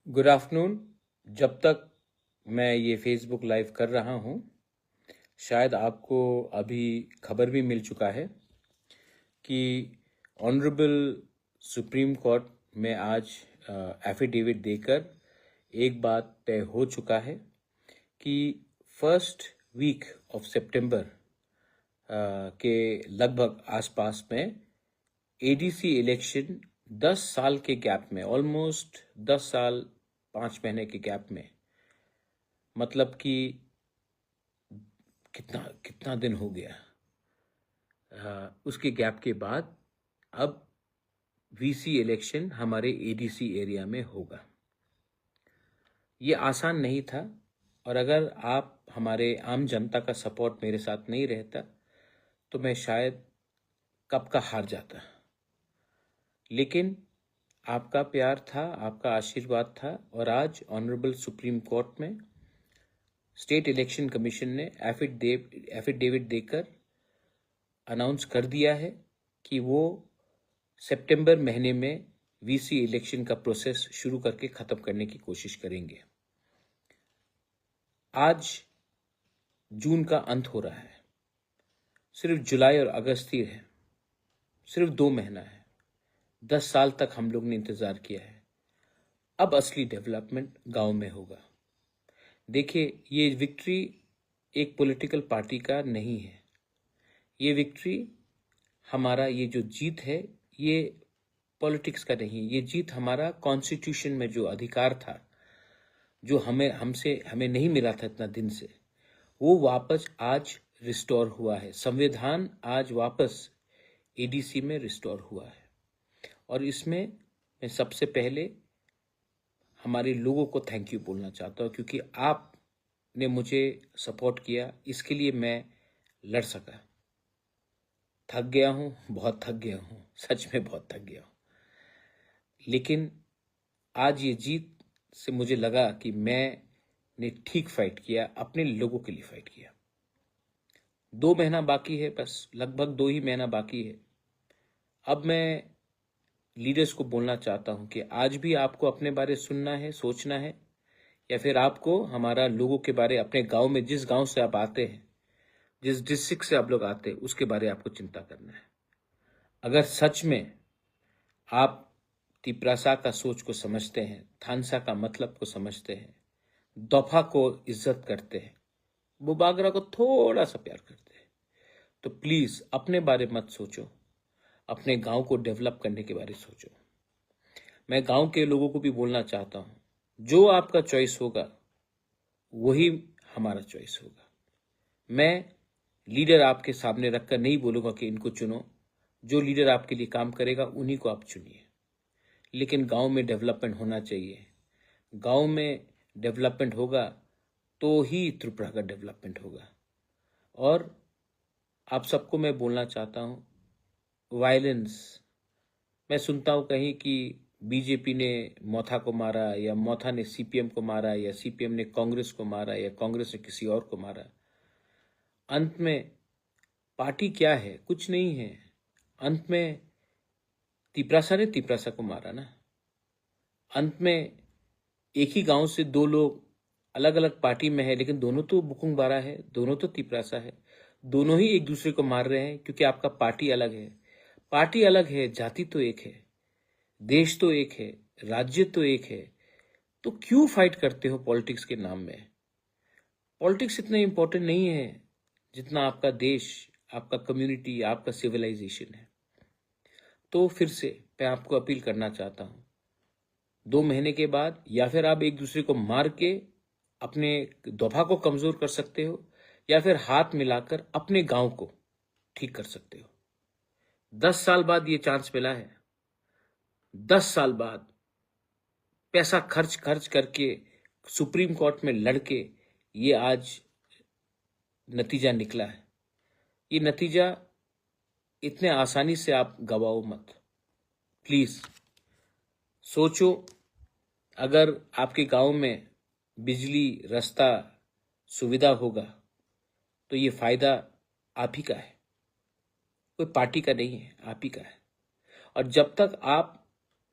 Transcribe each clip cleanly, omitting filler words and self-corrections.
Good afternoon. जब तक मैं ये फेसबुक लाइव कर रहा हूँ, शायद आपको अभी खबर भी मिल चुका है कि ऑनरेबल सुप्रीम कोर्ट में आज एफिडेविट देकर एक बात तय हो चुका है कि फर्स्ट वीक ऑफ सितंबर के लगभग आसपास में एडीसी इलेक्शन 10 साल के गैप में, ऑलमोस्ट 10 साल 5 महीने के गैप में, मतलब कि कितना कितना दिन हो गया, उसके गैप के बाद अब वीसी इलेक्शन हमारे एडीसी एरिया में होगा। ये आसान नहीं था, और अगर आप हमारे आम जनता का सपोर्ट मेरे साथ नहीं रहता तो मैं शायद कब का हार जाता। लेकिन आपका प्यार था, आपका आशीर्वाद था, और आज ऑनरेबल सुप्रीम कोर्ट में स्टेट इलेक्शन कमीशन ने एफिडेविट देकर अनाउंस कर दिया है कि वो सितंबर महीने में वीसी इलेक्शन का प्रोसेस शुरू करके ख़त्म करने की कोशिश करेंगे। आज जून का अंत हो रहा है, सिर्फ जुलाई और अगस्त ही है, सिर्फ 2 महीना है। 10 साल तक हम लोग ने इंतज़ार किया है। अब असली डेवलपमेंट गांव में होगा। देखिए, ये विक्ट्री एक पॉलिटिकल पार्टी का नहीं है। ये विक्ट्री, हमारा ये जो जीत है, ये पॉलिटिक्स का नहीं है। ये जीत हमारा कॉन्स्टिट्यूशन में जो अधिकार था, जो हमें नहीं मिला था इतना दिन से, वो वापस आज रिस्टोर हुआ है। संविधान आज वापस एडीसी में रिस्टोर हुआ है, और इसमें मैं सबसे पहले हमारे लोगों को थैंक यू बोलना चाहता हूँ, क्योंकि आपने मुझे सपोर्ट किया। इसके लिए मैं लड़ सका। थक गया हूँ, बहुत थक गया हूँ, सच में बहुत थक गया हूँ। लेकिन आज ये जीत से मुझे लगा कि मैंने ठीक फाइट किया, अपने लोगों के लिए फाइट किया। 2 महीना बाकी है, बस लगभग 2 ही महीना बाकी है। अब मैं लीडर्स को बोलना चाहता हूं कि आज भी आपको अपने बारे सुनना है, सोचना है, या फिर आपको हमारा लोगों के बारे, अपने गांव में, जिस गांव से आप आते हैं, जिस डिस्ट्रिक्ट से आप लोग आते हैं, उसके बारे आपको चिंता करना है। अगर सच में आप तिपरासा का सोच को समझते हैं, थानसा का मतलब को समझते हैं, दफा को इज्जत करते हैं, बुबागरा को थोड़ा सा प्यार करते हैं, तो प्लीज अपने बारे मत सोचो, अपने गांव को डेवलप करने के बारे सोचो। मैं गांव के लोगों को भी बोलना चाहता हूं, जो आपका चॉइस होगा वही हमारा चॉइस होगा। मैं लीडर आपके सामने रखकर नहीं बोलूंगा कि इनको चुनो। जो लीडर आपके लिए काम करेगा उन्हीं को आप चुनिए। लेकिन गांव में डेवलपमेंट होना चाहिए। गांव में डेवलपमेंट होगा तो ही त्रिपुरा का डेवलपमेंट होगा। और आप सबको मैं बोलना चाहता हूं, वायलेंस, मैं सुनता हूं कहीं कि बीजेपी ने मोथा को मारा, या मोथा ने सीपीएम को मारा, या सीपीएम ने कांग्रेस को मारा, या कांग्रेस ने किसी और को मारा। अंत में पार्टी क्या है? कुछ नहीं है। अंत में तिपरासा ने तिपरासा को मारा ना। अंत में एक ही गांव से 2 लोग अलग अलग पार्टी में है, लेकिन दोनों तो बुकुंग बारा है, दोनों तो तिपरासा है। दोनों ही एक दूसरे को मार रहे हैं, क्योंकि आपका पार्टी अलग है। पार्टी अलग है, जाति तो एक है, देश तो एक है, राज्य तो एक है। तो क्यों फाइट करते हो पॉलिटिक्स के नाम में? पॉलिटिक्स इतना इंपॉर्टेंट नहीं है जितना आपका देश, आपका कम्युनिटी, आपका सिविलाइजेशन है। तो फिर से मैं आपको अपील करना चाहता हूं, 2 महीने के बाद या फिर आप एक दूसरे को मार के अपने दफा को कमजोर कर सकते हो, या फिर हाथ मिलाकर अपने गांव को ठीक कर सकते हो। 10 साल बाद ये चांस मिला है। 10 साल बाद पैसा खर्च खर्च करके सुप्रीम कोर्ट में लड़के ये आज नतीजा निकला है। ये नतीजा इतने आसानी से आप गवाओ मत। प्लीज सोचो, अगर आपके गांव में बिजली, रास्ता, सुविधा होगा तो ये फायदा आप ही का है, कोई पार्टी का नहीं है, आप ही का है। और जब तक आप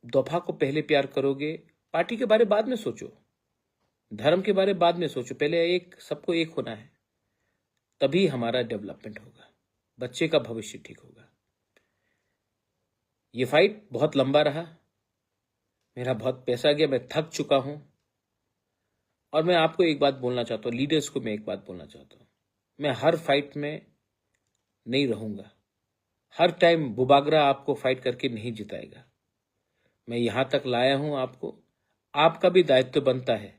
दफा को पहले प्यार करोगे, पार्टी के बारे बाद में सोचो, धर्म के बारे बाद में सोचो, पहले सबको एक होना है, तभी हमारा डेवलपमेंट होगा, बच्चे का भविष्य ठीक होगा। ये फाइट बहुत लंबा रहा, मेरा बहुत पैसा गया, मैं थक चुका हूं। और मैं आपको एक बात बोलना चाहता हूं, लीडर्स को मैं एक बात बोलना चाहता हूं, मैं हर फाइट में नहीं रहूंगा, हर टाइम बुबागरा आपको फाइट करके नहीं जिताएगा। मैं यहां तक लाया हूं आपको, आपका भी दायित्व बनता है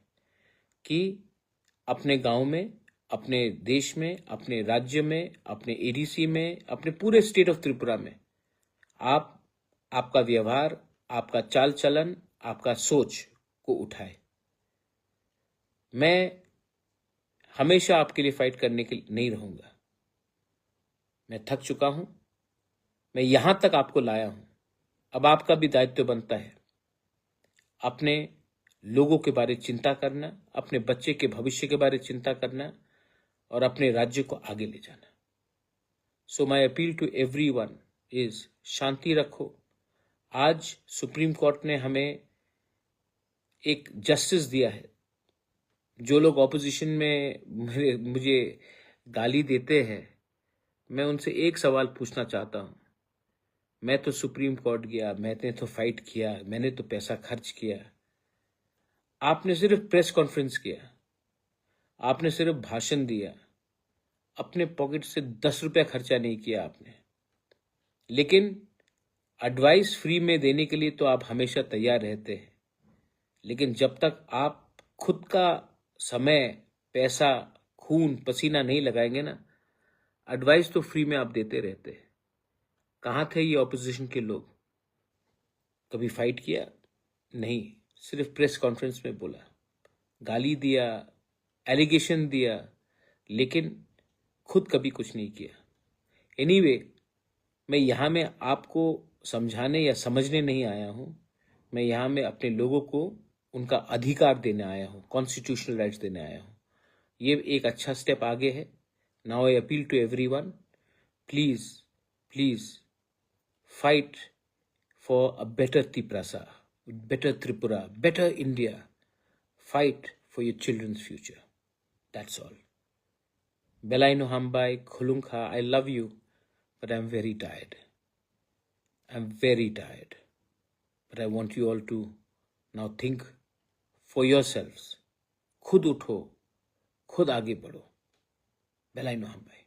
कि अपने गांव में, अपने देश में, अपने राज्य में, अपने एडीसी में, अपने पूरे स्टेट ऑफ त्रिपुरा में आपका व्यवहार, आपका चाल चलन, आपका सोच को उठाए। मैं हमेशा आपके लिए फाइट करने के लिए नहीं रहूंगा, मैं थक चुका हूं, मैं यहां तक आपको लाया हूं, अब आपका भी दायित्व बनता है अपने लोगों के बारे में चिंता करना, अपने बच्चे के भविष्य के बारे में चिंता करना और अपने राज्य को आगे ले जाना। So my appeal to everyone is शांति रखो। आज सुप्रीम कोर्ट ने हमें एक जस्टिस दिया है। जो लोग ऑपोजिशन में मुझे गाली देते हैं, मैं उनसे एक सवाल पूछना चाहता हूं। मैं तो सुप्रीम कोर्ट गया, मैंने तो फाइट किया, मैंने तो पैसा खर्च किया, आपने सिर्फ प्रेस कॉन्फ्रेंस किया, आपने सिर्फ भाषण दिया, अपने पॉकेट से 10 रुपया खर्चा नहीं किया आपने। लेकिन एडवाइस फ्री में देने के लिए तो आप हमेशा तैयार रहते हैं, लेकिन जब तक आप खुद का समय, पैसा, खून पसीना नहीं लगाएंगे ना, एडवाइस तो फ्री में आप देते रहते हैं। कहाँ थे ये ऑपोजिशन के लोग? कभी फाइट किया? नहीं, सिर्फ प्रेस कॉन्फ्रेंस में बोला, गाली दिया, एलिगेशन दिया, लेकिन खुद कभी कुछ नहीं किया। एनीवे, मैं यहाँ में आपको समझाने या समझने नहीं आया हूँ, मैं यहाँ में अपने लोगों को उनका अधिकार देने आया हूँ, कॉन्स्टिट्यूशनल राइट्स देने आया हूँ। ये एक अच्छा स्टेप आगे है। Now I appeal to everyone, please please fight for a better Tiprasa, better Tripura, better India. Fight for your children's future. That's all. Belaino Hambai, Khulunkha, I love you, but I'm very tired. I'm very tired. But I want you all to now think for yourselves. खुद उठो, खुद आगे बढ़ो। Belaino Hambai.